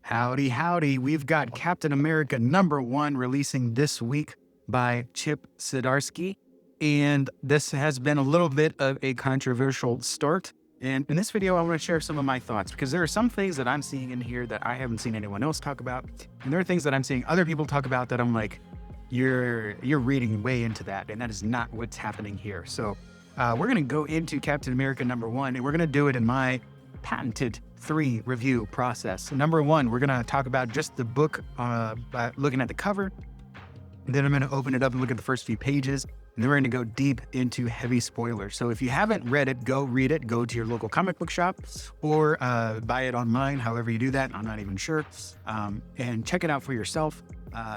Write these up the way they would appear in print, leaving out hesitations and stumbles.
Howdy, howdy. We've got Captain America #1 releasing this week by Chip Zdarsky. And this has been a little bit of a controversial start. And in this video, I want to share some of my thoughts because there are some things that I'm seeing in here that I haven't seen anyone else talk about. And there are things that I'm seeing other people talk about that I'm like, you're reading way into that. And that is not what's happening here. So we're going to go into Captain America #1, and we're going to do it in my patented 3 review process. Number 1, we're going to talk about just the book by looking at the cover. Then I'm going to open it up and look at the first few pages. And then we're going to go deep into heavy spoilers. So if you haven't read it, go read it. Go to your local comic book shop or buy it online, however you do that. I'm not even sure. And check it out for yourself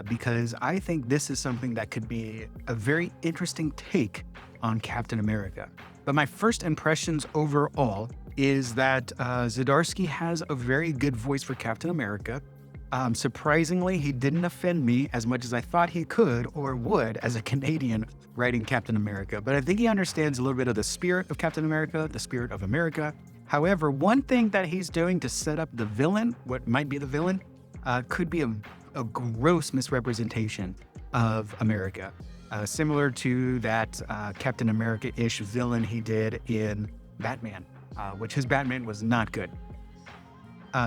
because I think this is something that could be a very interesting take on Captain America. But my first impressions overall is that Zdarsky has a very good voice for Captain America. Surprisingly, he didn't offend me as much as I thought he could or would as a Canadian writing Captain America. But I think he understands a little bit of the spirit of Captain America, the spirit of America. However, one thing that he's doing to set up the villain, what might be the villain, could be a gross misrepresentation of America. Similar to that Captain America-ish villain he did in Batman, which his Batman was not good.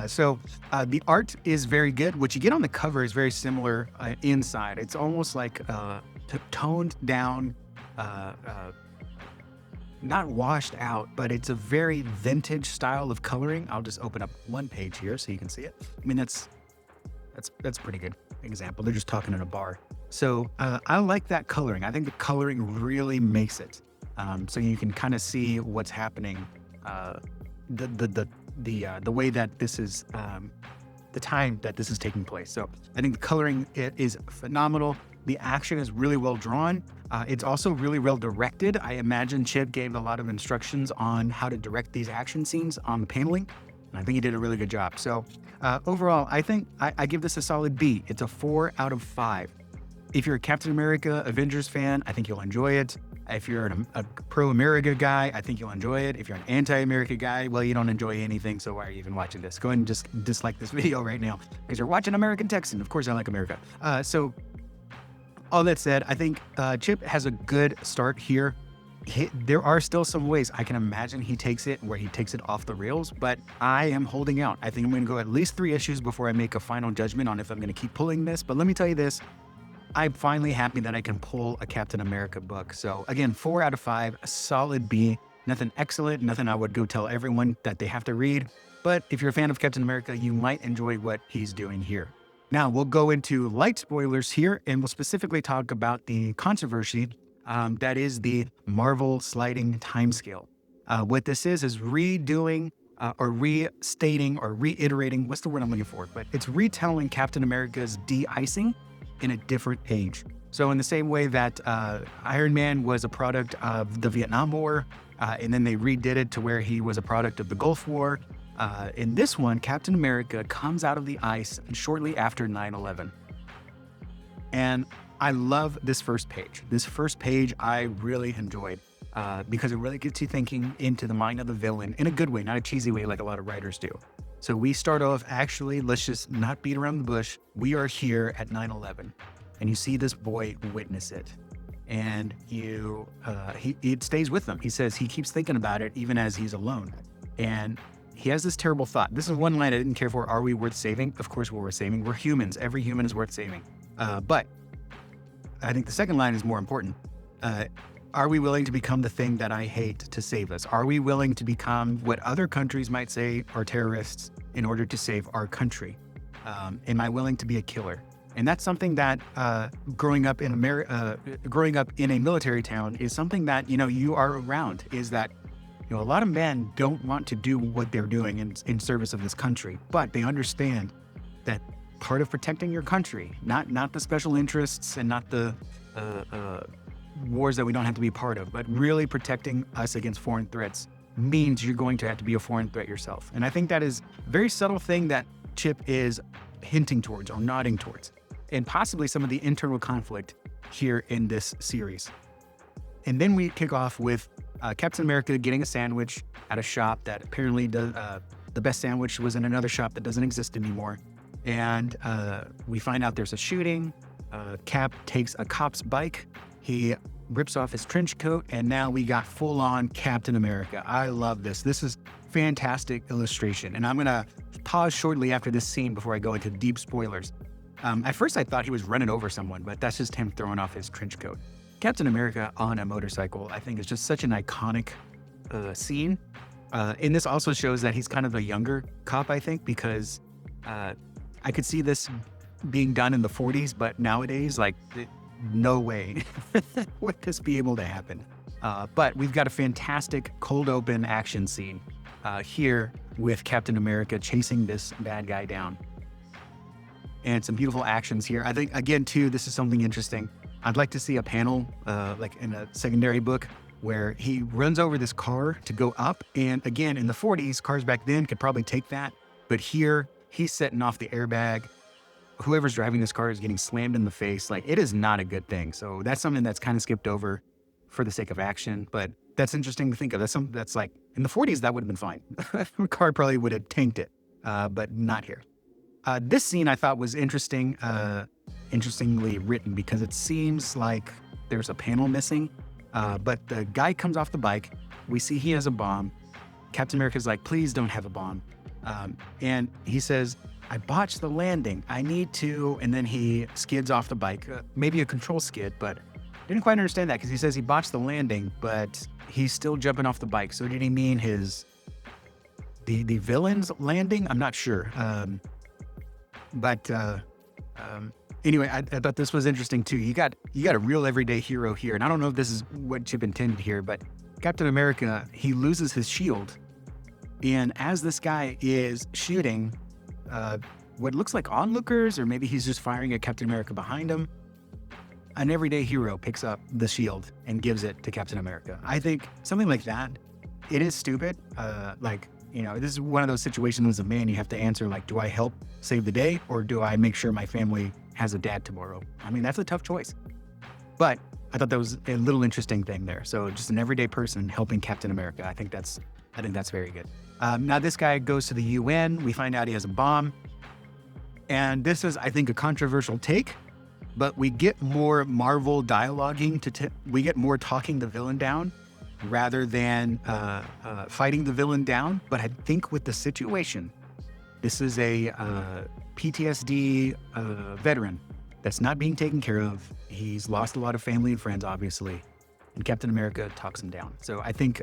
So the art is very good. What you get on the cover is very similar inside. It's almost like toned down, not washed out, but it's a very vintage style of coloring. I'll just open up one page here so you can see it. I mean, that's a pretty good example. They're just talking in a bar. So I like that coloring. I think the coloring really makes it. So you can kind of see what's happening. The way that this is, the time that this is taking place. So I think the coloring is phenomenal. The action is really well drawn. It's also really well directed. I imagine Chip gave a lot of instructions on how to direct these action scenes on the paneling. And I think he did a really good job. So overall, I think I give this a solid B. It's a 4 out of 5. If you're a Captain America Avengers fan, I think you'll enjoy it. If you're a pro-America guy, I think you'll enjoy it. If you're an anti-America guy, well, you don't enjoy anything, so why are you even watching this? Go ahead and just dislike this video right now because you're watching American Texan. Of course, I like America. So all that said, I think Chip has a good start here. There are still some ways I can imagine he takes it where he takes it off the rails, but I am holding out. I think I'm going to go at least 3 issues before I make a final judgment on if I'm going to keep pulling this. But let me tell you this. I'm finally happy that I can pull a Captain America book. So again, 4 out of 5, a solid B. Nothing excellent, nothing I would go tell everyone that they have to read. But if you're a fan of Captain America, you might enjoy what he's doing here. Now we'll go into light spoilers here, and we'll specifically talk about the controversy that is the Marvel sliding timescale. What this is redoing or restating or reiterating, what's the word I'm looking for? But it's retelling Captain America's de-icing in a different age. So in the same way that Iron Man was a product of the Vietnam War, and then they redid it to where he was a product of the Gulf War, in this one, Captain America comes out of the ice shortly after 9/11. And I love this first page. This first page I really enjoyed because it really gets you thinking into the mind of the villain in a good way, not a cheesy way like a lot of writers do. So we start off, actually, let's just not beat around the bush. We are here at 9/11, and you see this boy witness it. And it stays with him. He says he keeps thinking about it even as he's alone. And he has this terrible thought. This is one line I didn't care for. Are we worth saving? Of course we're worth saving. We're humans. Every human is worth saving. But I think the second line is more important. Are we willing to become the thing that I hate to save us? Are we willing to become what other countries might say are terrorists in order to save our country? Am I willing to be a killer? And that's something that growing up in a military town is something that you are around. Is that a lot of men don't want to do what they're doing in service of this country, but they understand that part of protecting your country, not the special interests and not the wars that we don't have to be part of, but really protecting us against foreign threats means you're going to have to be a foreign threat yourself. And I think that is a very subtle thing that Chip is hinting towards or nodding towards, and possibly some of the internal conflict here in this series. And then we kick off with Captain America getting a sandwich at a shop that apparently does, the best sandwich was in another shop that doesn't exist anymore. And we find out there's a shooting. Cap takes a cop's bike. He rips off his trench coat, and now we got full-on Captain America. I love this. This is fantastic illustration. And I'm going to pause shortly after this scene before I go into deep spoilers. At first, I thought he was running over someone, but that's just him throwing off his trench coat. Captain America on a motorcycle, I think, is just such an iconic scene. And this also shows that he's kind of a younger cop, I think, because I could see this being done in the 40s, but nowadays, like, no way would this be able to happen. But we've got a fantastic cold open action scene here with Captain America chasing this bad guy down. And some beautiful actions here. I think, again, too, this is something interesting. I'd like to see a panel, like in a secondary book, where he runs over this car to go up. And again, in the 40s, cars back then could probably take that. But here, he's setting off the airbag. Whoever's driving this car is getting slammed in the face. Like, it is not a good thing. So that's something that's kind of skipped over for the sake of action. But that's interesting to think of. That's something that's like, in the 40s, that would have been fine. The car probably would have tanked it, but not here. This scene I thought was interestingly written because it seems like there's a panel missing. But the guy comes off the bike. We see he has a bomb. Captain America's like, please don't have a bomb. And he says, I botched the landing. I need to. And then he skids off the bike, maybe a control skid, but didn't quite understand that because he says he botched the landing, but he's still jumping off the bike. So did he mean the villain's landing? I'm not sure. Anyway, I thought this was interesting too. You got a real everyday hero here. And I don't know if this is what Chip intended here, but Captain America, he loses his shield. And as this guy is shooting, what looks like onlookers, or maybe he's just firing at Captain America behind him, an everyday hero picks up the shield and gives it to Captain America. I think something like that, it is stupid. This is one of those situations as a man, you have to answer, like, do I help save the day or do I make sure my family has a dad tomorrow? I mean, that's a tough choice. But I thought that was a little interesting thing there. So just an everyday person helping Captain America. I think that's very good. Now this guy goes to the UN. We find out he has a bomb. And this is, I think, a controversial take, but we get more Marvel dialoguing we get more talking the villain down rather than fighting the villain down. But I think with the situation, this is a PTSD veteran that's not being taken care of. He's lost a lot of family and friends, obviously, and Captain America talks him down. So I think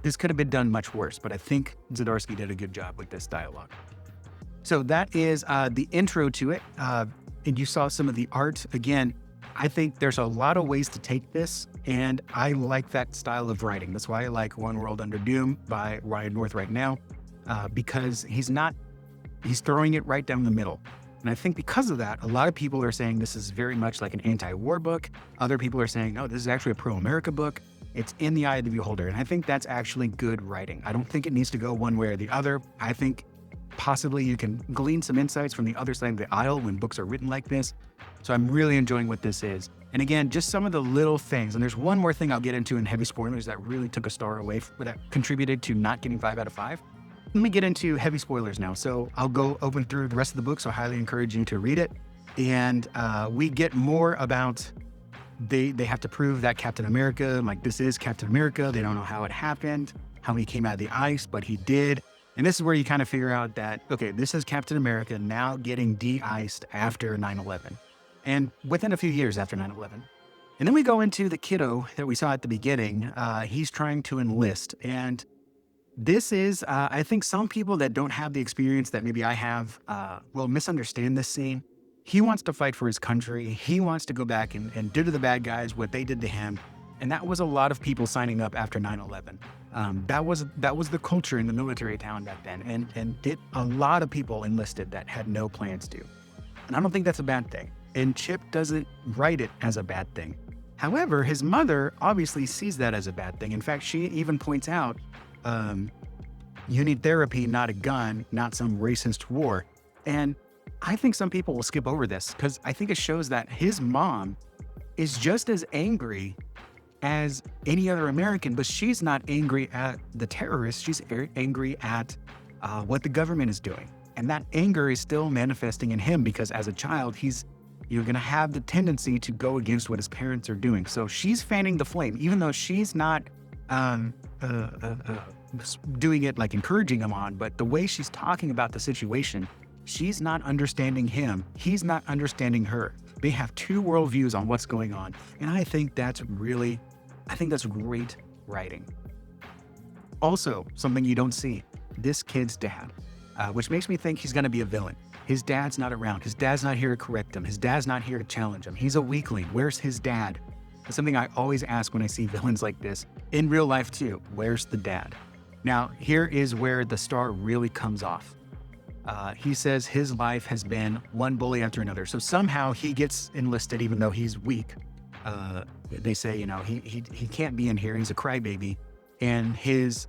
this could have been done much worse, but I think Zdarsky did a good job with this dialogue. So that is the intro to it. And you saw some of the art. Again, I think there's a lot of ways to take this, and I like that style of writing. That's why I like One World Under Doom by Ryan North right now, because he's throwing it right down the middle. And I think because of that, a lot of people are saying this is very much like an anti-war book. Other people are saying, no, this is actually a pro-America book. It's in the eye of the beholder. And I think that's actually good writing. I don't think it needs to go one way or the other. I think possibly you can glean some insights from the other side of the aisle when books are written like this. So I'm really enjoying what this is. And again, just some of the little things. And there's one more thing I'll get into in heavy spoilers that really took a star away, that contributed to not getting 5 out of 5. Let me get into heavy spoilers now. So I'll go open through the rest of the book, so I highly encourage you to read it. And we get more about, they have to prove that Captain America, like, this is Captain America. They don't know how it happened, how he came out of the ice, but he did. And this is where you kind of figure out that, okay, this is Captain America now getting de-iced after 9/11. And within a few years after 9/11. And then we go into the kiddo that we saw at the beginning. He's trying to enlist. And this is, I think some people that don't have the experience that maybe I have will misunderstand this scene. He wants to fight for his country. He wants to go back and do to the bad guys what they did to him. And that was a lot of people signing up after 9/11. That was the culture in the military town back then. And a lot of people enlisted that had no plans to. And I don't think that's a bad thing. And Chip doesn't write it as a bad thing. However, his mother obviously sees that as a bad thing. In fact, she even points out, you need therapy, not a gun, not some racist war. And I think some people will skip over this because I think it shows that his mom is just as angry as any other American, but she's not angry at the terrorists. She's angry at what the government is doing. And that anger is still manifesting in him because as a child, you're going to have the tendency to go against what his parents are doing. So she's fanning the flame, even though she's not doing it like encouraging him on, but the way she's talking about the situation, she's not understanding him. He's not understanding her. They have two worldviews on what's going on. And I think that's great writing. Also, something you don't see, this kid's dad, which makes me think he's going to be a villain. His dad's not around. His dad's not here to correct him. His dad's not here to challenge him. He's a weakling. Where's his dad? That's something I always ask when I see villains like this. In real life too, where's the dad? Now, here is where the star really comes off. He says his life has been one bully after another. So somehow he gets enlisted even though he's weak. They say, he can't be in here. He's a crybaby. And his,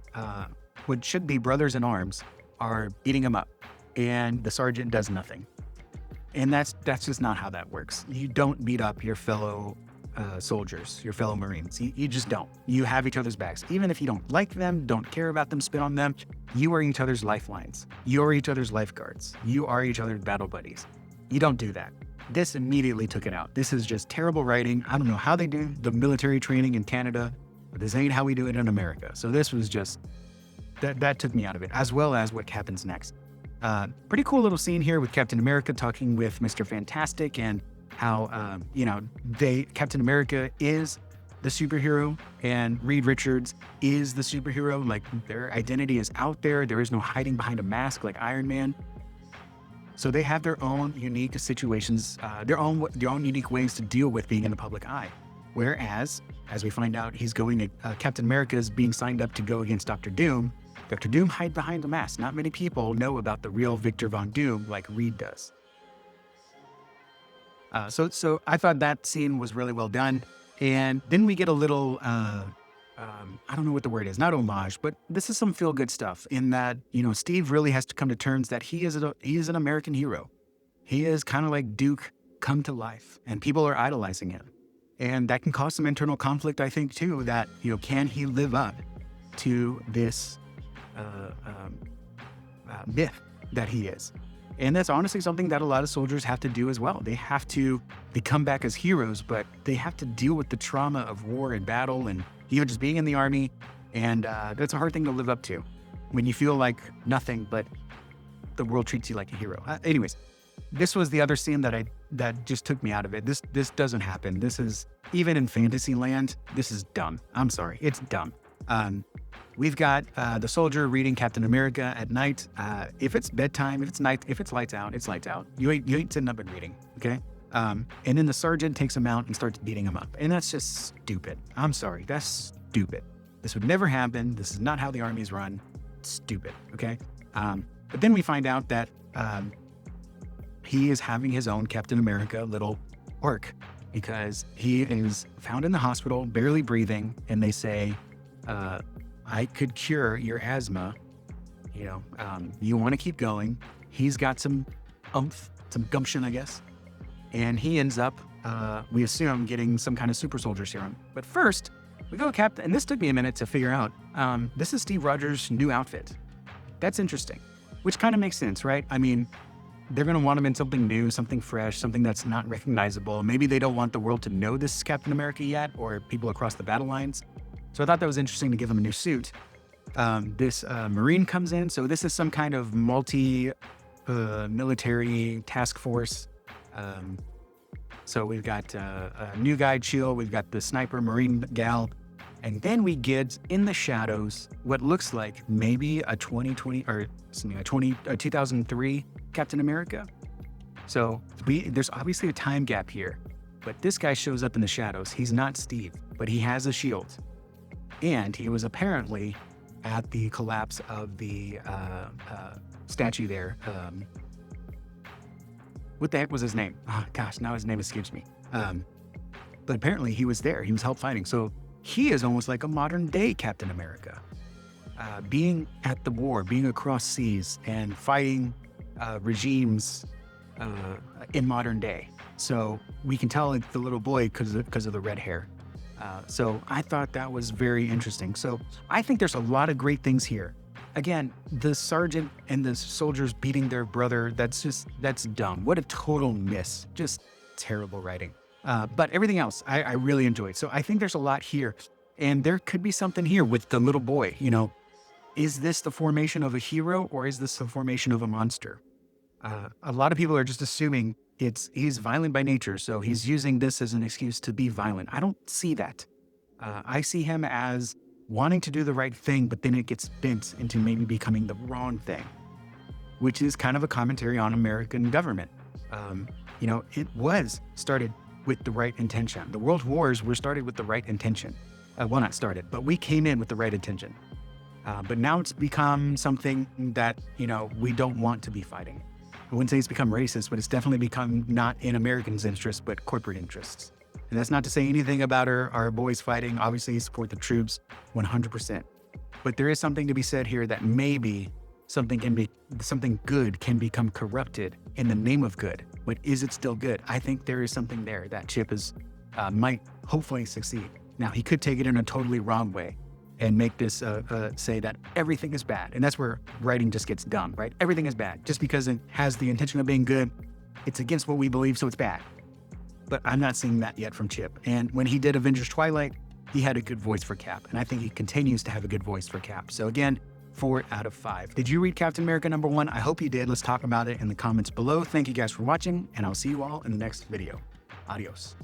what should be brothers in arms are beating him up. And the sergeant does nothing. And that's just not how that works. You don't beat up your fellow soldiers, your fellow Marines. You just don't. You have each other's backs. Even if you don't like them, don't care about them, spit on them, you are each other's lifelines. You are each other's lifeguards. You are each other's battle buddies. You don't do that. This immediately took it out. This is just terrible writing. I don't know how they do the military training in Canada, but this ain't how we do it in America. So this was just, that took me out of it, as well as what happens next. Pretty cool little scene here with Captain America talking with Mr. Fantastic and how, Captain America is the superhero and Reed Richards is the superhero. Like their identity is out there. There is no hiding behind a mask like Iron Man. So they have their own unique situations, their own unique ways to deal with being in the public eye. Whereas, as we find out, Captain America is being signed up to go against Dr. Doom. Dr. Doom hide behind the mask. Not many people know about the real Victor Von Doom like Reed does. So I thought that scene was really well done. And then we get a little, I don't know what the word is, not homage, but this is some feel-good stuff in that, Steve really has to come to terms that he is an American hero. He is kind of like Duke come to life, and people are idolizing him. And that can cause some internal conflict, I think, too, that, can he live up to this myth that he is? And that's honestly something that a lot of soldiers have to do as well. They come back as heroes, but they have to deal with the trauma of war and battle and just being in the army. And that's a hard thing to live up to when you feel like nothing, but the world treats you like a hero. Anyways, this was the other scene that just took me out of it. This doesn't happen. This is, even in fantasy land, this is dumb. I'm sorry, it's dumb. We've got the soldier reading Captain America at night. If it's bedtime, if it's night, if it's lights out, it's lights out. You ain't sitting up and reading, okay? And then the sergeant takes him out and starts beating him up. And that's just stupid. I'm sorry, that's stupid. This would never happen. This is not how the armies run. It's stupid, okay? But then we find out that he is having his own Captain America little arc because he is found in the hospital, barely breathing, and they say, I could cure your asthma. You want to keep going. He's got some oomph, some gumption, I guess. And he ends up, we assume, getting some kind of super soldier serum. But first, we go to Captain, and this took me a minute to figure out. This is Steve Rogers' new outfit. That's interesting, which kind of makes sense, right? I mean, they're going to want him in something new, something fresh, something that's not recognizable. Maybe they don't want the world to know this is Captain America yet, or people across the battle lines. So I thought that was interesting to give him a new suit. This Marine comes in. So this is some kind of military task force. So we've got a new guy, Chill. We've got the sniper Marine gal. And then we get in the shadows what looks like maybe a 2003 Captain America. So there's obviously a time gap here. But this guy shows up in the shadows. He's not Steve, but he has a shield. And he was apparently at the collapse of the statue there. What the heck was his name? Oh, gosh, now his name escapes me. But apparently he was there. He was help fighting. So he is almost like a modern day Captain America. Being at the war, being across seas and fighting regimes in modern day. So we can tell it's the little boy because of the red hair. So I thought that was very interesting. So I think there's a lot of great things here. Again, the sergeant and the soldiers beating their brother, that's dumb. What a total miss. Just terrible writing. But everything else, I really enjoyed. So I think there's a lot here. And there could be something here with the little boy. Is this the formation of a hero or is this the formation of a monster? A lot of people are just assuming he's violent by nature, so he's using this as an excuse to be violent. I don't see that. I see him as wanting to do the right thing, but then it gets bent into maybe becoming the wrong thing, which is kind of a commentary on American government. It was started with the right intention. The world wars were started with the right intention. Well, not started, but we came in with the right intention. But now it's become something that, we don't want to be fighting. I wouldn't say it's become racist, but it's definitely become not in Americans' interests, but corporate interests. And that's not to say anything about our boys fighting. Obviously, support the troops 100%. But there is something to be said here that maybe something good can become corrupted in the name of good. But is it still good? I think there is something there that Chip might hopefully succeed. Now, he could take it in a totally wrong way and make this say that everything is bad. And that's where writing just gets dumb, right? Everything is bad. Just because it has the intention of being good, it's against what we believe, so it's bad. But I'm not seeing that yet from Chip. And when he did Avengers Twilight, he had a good voice for Cap. And I think he continues to have a good voice for Cap. So again, 4 out of 5. Did you read Captain America #1? I hope you did. Let's talk about it in the comments below. Thank you guys for watching, and I'll see you all in the next video. Adios.